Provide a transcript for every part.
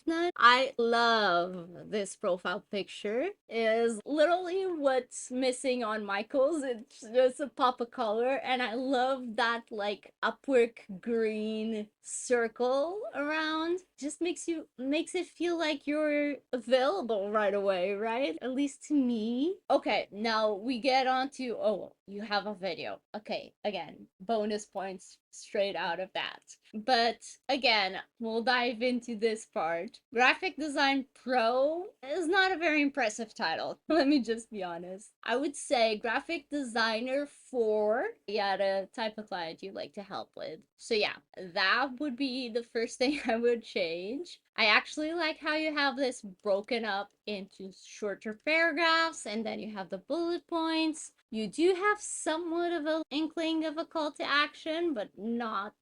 softness. I love this profile picture. It is literally what's missing on Michael's. It's just a pop of color, and I love that like upwork green circle around. Just makes it feel like you're available right away, right? At least to me. Okay, now we get on to, oh, you have a video. Okay, again, bonus points straight out of that. But again, we'll dive into this part. Graphic Design Pro is not a very impressive title. Let me just be honest. I would say graphic designer for, yeah, the type of client you like to help with. So yeah, that would be the first thing I would change. I actually like how you have this broken up into shorter paragraphs, and then you have the bullet points. You do have somewhat of an inkling of a call to action, but not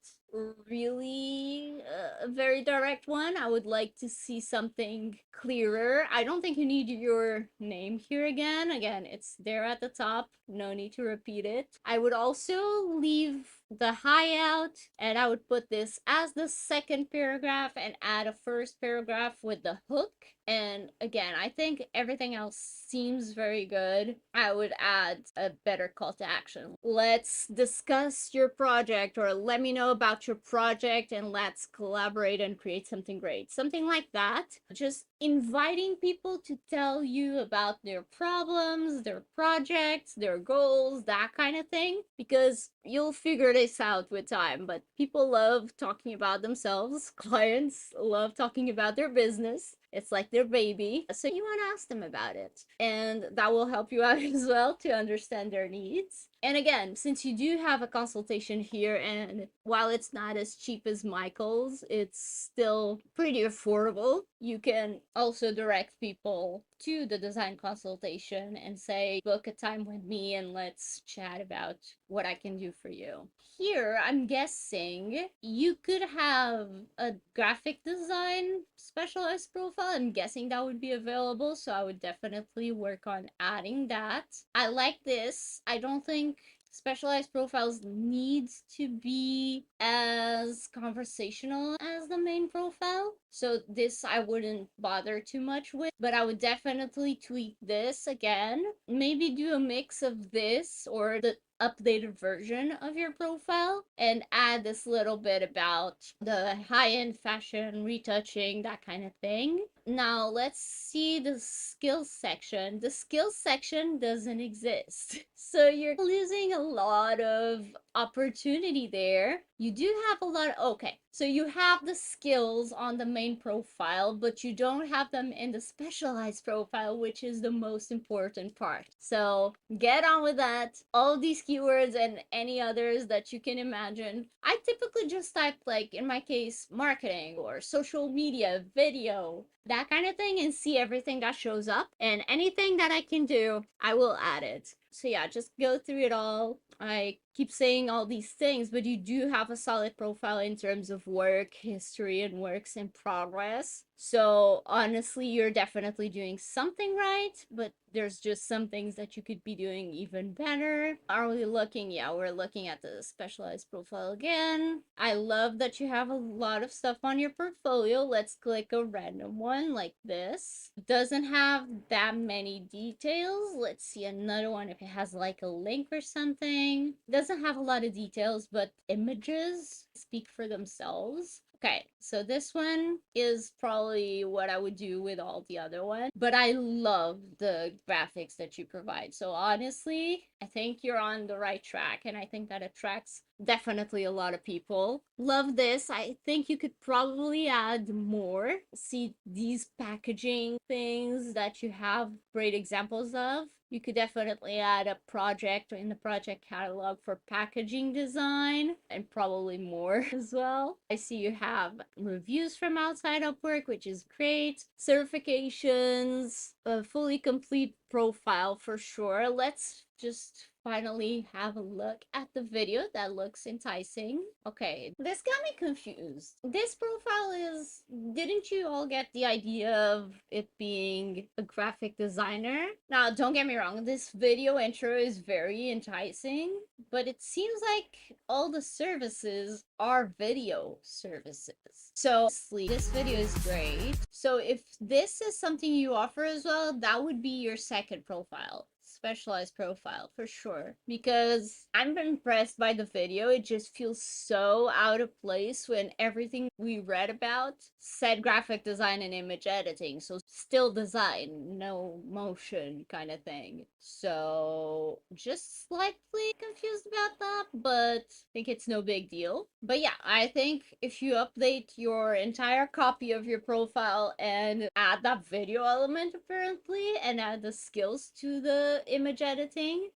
really a very direct one. I would like to see something clearer. I don't think you need your name here again. Again, it's there at the top. No need to repeat it. I would also leave the high out, and I would put this as the second paragraph and add a first paragraph with the hook. And again, I think everything else seems very good. I would add a better call to action. Let's discuss your project, or let me know about your project, and let's collaborate and create something great. Something like that. Just inviting people to tell you about their problems, their projects, their goals, that kind of thing. Because you'll figure this out with time, but people love talking about themselves. Clients love talking about their business. It's like their baby. So you want to ask them about it. And that will help you out as well to understand their needs. And again, since you do have a consultation here, and while it's not as cheap as Michael's, it's still pretty affordable. You can also direct people to the design consultation and say, book a time with me and let's chat about what I can do for you. Here, I'm guessing you could have a graphic design specialized profile. I'm guessing that would be available, so I would definitely work on adding that. I like this. I don't think specialized profiles needs to be as conversational as the main profile, so this I wouldn't bother too much with, but I would definitely tweak this again. Maybe do a mix of this or the updated version of your profile and add this little bit about the high-end fashion retouching, that kind of thing. Now let's see the skills section. The skills section doesn't exist, so you're losing a lot of opportunity there. You do have a lot of, okay, so you have the skills on the main profile, but you don't have them in the specialized profile, which is the most important part. So get on with that. All these keywords and any others that you can imagine. I typically just type, like in my case, marketing or social media, video, that kind of thing, and see everything that shows up, and anything that I can do, I will add it. So yeah, just go through it all. I keep saying all these things, but you do have a solid profile in terms of work history and works in progress. So honestly, you're definitely doing something right, but there's just some things that you could be doing even better. Are we looking? Yeah, we're looking at the specialized profile again. I love that you have a lot of stuff on your portfolio. Let's click a random one like this. Doesn't have that many details. Let's see another one if it has like a link or something. Doesn't have a lot of details, but images speak for themselves. Okay, so this one is probably what I would do with all the other ones, but I love the graphics that you provide. So honestly, I think you're on the right track, and I think that attracts definitely a lot of people. Love this. I think you could probably add more. See these packaging things that you have great examples of. You could definitely add a project in the project catalog for packaging design, and probably more as well. I see you have reviews from outside Upwork, which is great. Certifications, a fully complete profile for sure. Let's just finally have a look at the video that looks enticing. Okay, this got me confused. This profile is, didn't you all get the idea of it being a graphic designer? Now, don't get me wrong, this video intro is very enticing, but it seems like all the services are video services. So this video is great. So if this is something you offer as well, that would be your second profile, specialized profile for sure, because I'm impressed by the video. It just feels so out of place when everything we read about said graphic design and image editing, so still design, no motion kind of thing. So just slightly confused about that, but I think it's no big deal. But yeah, I think if you update your entire copy of your profile and add that video element apparently, and add the skills to the image editing,